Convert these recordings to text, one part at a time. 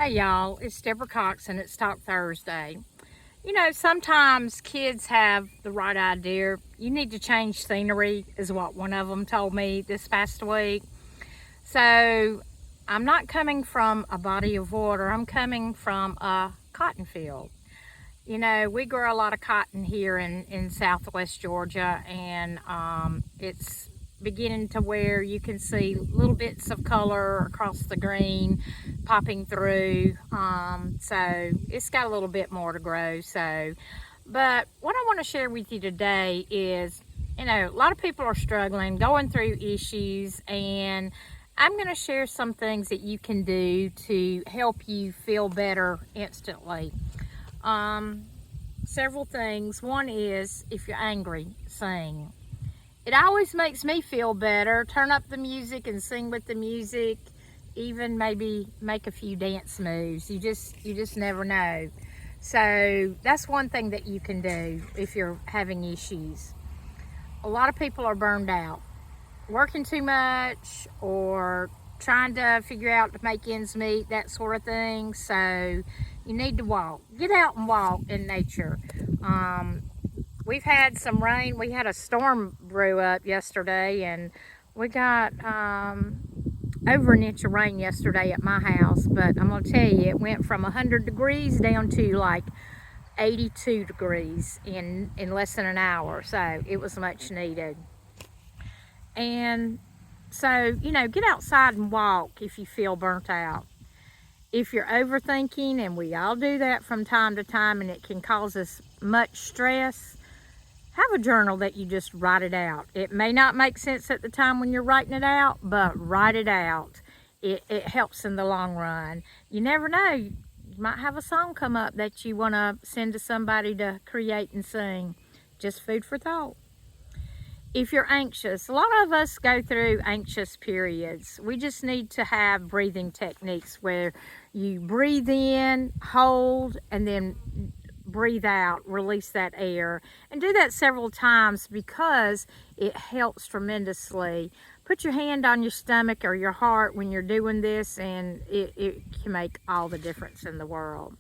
Hey y'all, it's Debra Cox and it's Talk Thursday. You know, sometimes kids have the right idea. You need to change scenery, is what one of them told me this past week. So I'm not coming from a body of water, I'm coming from a cotton field. You know, we grow a lot of cotton here in southwest Georgia, and it's beginning to where you can see little bits of color across the green popping through. So it's got a little bit more to grow. But what I want to share with you today is, you know, a lot of people are struggling, going through issues, and I'm going to share some things that you can do to help you feel better instantly. Several things. One is, if you're angry, sing. It always makes me feel better. Turn up the music and sing with the music. Even maybe make a few dance moves. You just never know. So that's one thing that you can do if you're having issues. A lot of people are burned out, working too much or trying to figure out to make ends meet, that sort of thing. So you need to walk. Get out and walk in nature. We've had some rain. We had a storm brew up yesterday, and we got over an inch of rain yesterday at my house. But I'm going to tell you, it went from 100 degrees down to like 82 degrees in less than an hour. So it was much needed. And so, you know, get outside and walk if you feel burnt out. If you're overthinking, and we all do that from time to time, and it can cause us much stress, have a journal that you just write it out. It may not make sense at the time when you're writing it out, but write it out. It helps in the long run. You never know. You might have a song come up that you want to send to somebody to create and sing. Just food for thought. If you're anxious, a lot of us go through anxious periods. We just need to have breathing techniques where you breathe in, hold, and then breathe out, release that air. And do that several times because it helps tremendously. Put your hand on your stomach or your heart when you're doing this, and it can make all the difference in the world.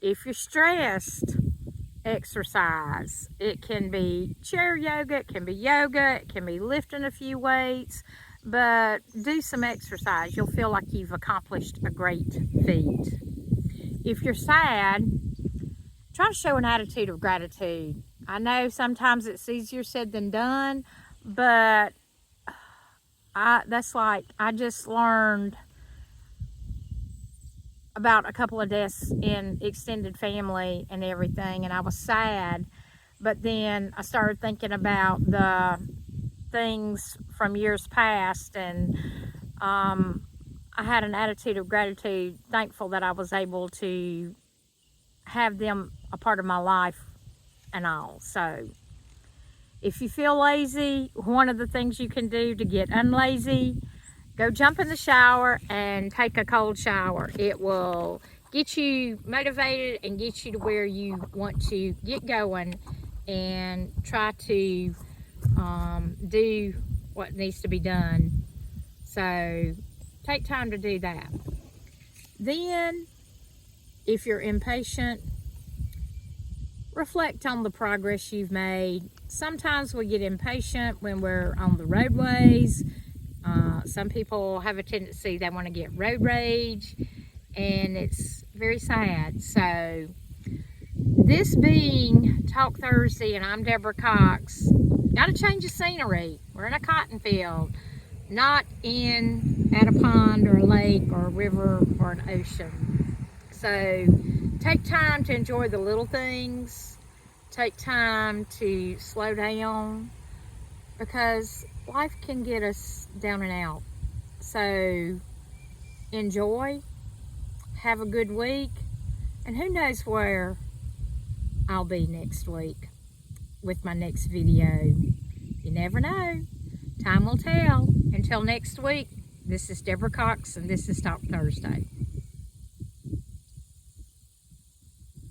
If you're stressed, exercise. It can be chair yoga, it can be yoga, it can be lifting a few weights, but do some exercise. You'll feel like you've accomplished a great feat. If you're sad, try to show an attitude of gratitude. I know sometimes it's easier said than done, but I just learned about a couple of deaths in extended family and everything, and I was sad, but then I started thinking about the things from years past, and I had an attitude of gratitude, thankful that I was able to have them a part of my life and all. So if you feel lazy, one of the things you can do to get unlazy, go jump in the shower and take a cold shower. It will get you motivated and get you to where you want to get going and try to do what needs to be done. So take time to do that. Then, if you're impatient, reflect on the progress you've made. Sometimes we get impatient when we're on the roadways. Some people have a tendency, they want to get road rage, and it's very sad. So this being Talk Thursday, and I'm Debra Cox, got to change the scenery. We're in a cotton field, not at a pond or a lake or a river or an ocean. So take time to enjoy the little things. Take time to slow down, because life can get us down and out. So enjoy, have a good week, and who knows where I'll be next week with my next video. You never know. Time will tell. Until next week, this is Debra Cox, and this is Talk Thursday.